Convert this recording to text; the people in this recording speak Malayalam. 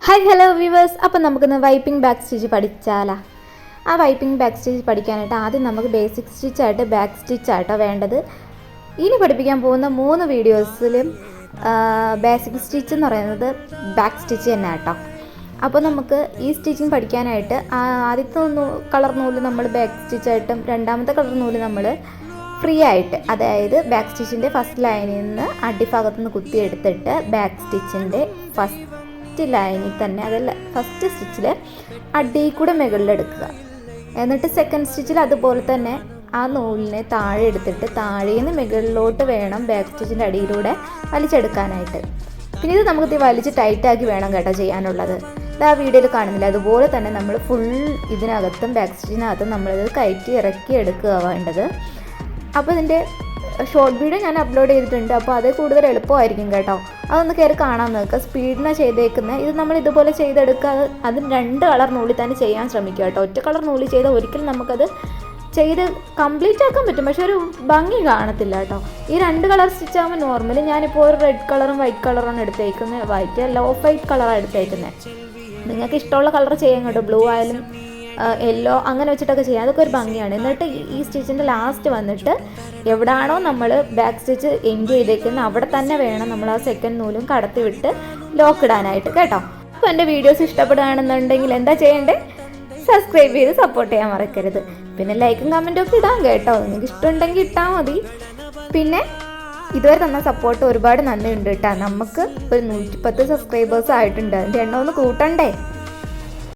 Hi hello viewers. അപ്പം നമുക്കിന്ന് വൈപ്പിംഗ് ബാക്ക് സ്റ്റിച്ച് പഠിച്ചാലാ. ആ വൈപ്പിംഗ് ബാക്ക് സ്റ്റിച്ച് പഠിക്കാനായിട്ട് ആദ്യം നമുക്ക് ബേസിക് സ്റ്റിച്ചായിട്ട് ബാക്ക് സ്റ്റിച്ചായിട്ടോ വേണ്ടത്. ഇനി പഠിപ്പിക്കാൻ പോകുന്ന 3 വീഡിയോസിലും ബേസിക് സ്റ്റിച്ച് എന്ന് പറയുന്നത് ബാക്ക് സ്റ്റിച്ച് തന്നെ കേട്ടോ. അപ്പോൾ നമുക്ക് ഈ സ്റ്റിച്ചിങ് പഠിക്കാനായിട്ട് ആദ്യത്തെ കളർ നൂല് നമ്മൾ ബാക്ക് സ്റ്റിച്ചായിട്ടും രണ്ടാമത്തെ കളർ നൂല് നമ്മൾ ഫ്രീ ആയിട്ട്, അതായത് ബാക്ക് സ്റ്റിച്ചിൻ്റെ ഫസ്റ്റ് ലൈനിൽ നിന്ന് അടിഭാഗത്തു നിന്ന് കുത്തിയെടുത്തിട്ട് ബാക്ക് സ്റ്റിച്ചിൻ്റെ ഫസ്റ്റ് ലൈനിൽ തന്നെ, അതല്ല ഫസ്റ്റ് സ്റ്റിച്ചിൽ അടിയിൽ കൂടെ മുകളിലെടുക്കുക. എന്നിട്ട് സെക്കൻഡ് സ്റ്റിച്ചിൽ അതുപോലെ തന്നെ ആ നൂലിനെ താഴെ എടുത്തിട്ട് താഴെ നിന്ന് മുകളിലോട്ട് വേണം ബാക്ക് സ്റ്റിച്ചിൻ്റെ അടിയിലൂടെ വലിച്ചെടുക്കാനായിട്ട്. പിന്നെ ഇത് നമുക്ക് വലിച്ച് ടൈറ്റാക്കി വേണം കേട്ടോ ചെയ്യാനുള്ളത്. ഇത് ആ വീഡിയോയിൽ കാണുന്നില്ല, അതുപോലെ തന്നെ നമ്മൾ ഫുൾ ഇതിനകത്തും ബാക്ക് സ്റ്റിച്ചിനകത്തും നമ്മളിത് കയറ്റി ഇറക്കി എടുക്കുക വേണ്ടത്. അപ്പോൾ ഇതിൻ്റെ ഷോർട്ട് വീഡിയോ ഞാൻ അപ്ലോഡ് ചെയ്തിട്ടുണ്ട്, അപ്പോൾ അത് കൂടുതൽ എളുപ്പമായിരിക്കും കേട്ടോ. അതൊന്ന് കയറി കാണാൻ നോക്കുക. സ്പീഡിനാണ് ചെയ്തേക്കുന്നത്. ഇത് നമ്മൾ ഇതുപോലെ ചെയ്തെടുക്കുക. അതിന് 2 കളർ നൂലിൽ തന്നെ ചെയ്യാൻ ശ്രമിക്കുക കേട്ടോ. ഒറ്റ കളർ നൂലിൽ ചെയ്താൽ ഒരിക്കലും നമുക്കത് ചെയ്ത് കംപ്ലീറ്റ് ആക്കാൻ പറ്റും, പക്ഷെ ഒരു ഭംഗി കാണത്തില്ല കേട്ടോ. ഈ 2 കളർ സ്റ്റിച്ച് ആകുമ്പോൾ നോർമലി ഞാനിപ്പോൾ ഒരു റെഡ് കളറും വൈറ്റ് കളറാണ് എടുത്തേക്കുന്നത്. വൈറ്റ് അല്ല, ഓഫ് വൈറ്റ് കളറാണ് എടുത്തേക്കുന്നത്. നിങ്ങൾക്ക് ഇഷ്ടമുള്ള കളർ ചെയ്യാൻ കേട്ടോ. ബ്ലൂ ആയാലും യെല്ലോ അങ്ങനെ വെച്ചിട്ടൊക്കെ ചെയ്യാം, അതൊക്കെ ഒരു ഭംഗിയാണ്. എന്നിട്ട് ഈ സ്റ്റിച്ചിൻ്റെ ലാസ്റ്റ് വന്നിട്ട് എവിടാണോ നമ്മൾ ബാക്ക് സ്റ്റിച്ച് എൻഡ് ചെയ്തേക്കുന്നത് അവിടെ തന്നെ വേണം നമ്മൾ ആ സെക്കൻഡ് നൂലും കടത്തി വിട്ട് ലോക്ക് ഇടാനായിട്ട് കേട്ടോ. അപ്പോൾ എൻ്റെ വീഡിയോസ് ഇഷ്ടപ്പെടുകയാണെന്നുണ്ടെങ്കിൽ എന്താ ചെയ്യേണ്ടത്? സബ്സ്ക്രൈബ് ചെയ്ത് സപ്പോർട്ട് ചെയ്യാൻ മറക്കരുത്. പിന്നെ ലൈക്കും കമൻറ്റും ഒക്കെ ഇടാം കേട്ടോ. നിങ്ങൾക്ക് ഇഷ്ടമുണ്ടെങ്കിൽ ഇട്ടാൽ മതി. പിന്നെ ഇതുവരെ തന്ന സപ്പോർട്ട് ഒരുപാട് നന്ദിയുണ്ട് കേട്ടോ. നമുക്ക് ഒരു 110 സബ്സ്ക്രൈബേഴ്സ് ആയിട്ടുണ്ട്. അതിൻ്റെ എണ്ണം ഒന്ന് കൂട്ടണ്ടേ?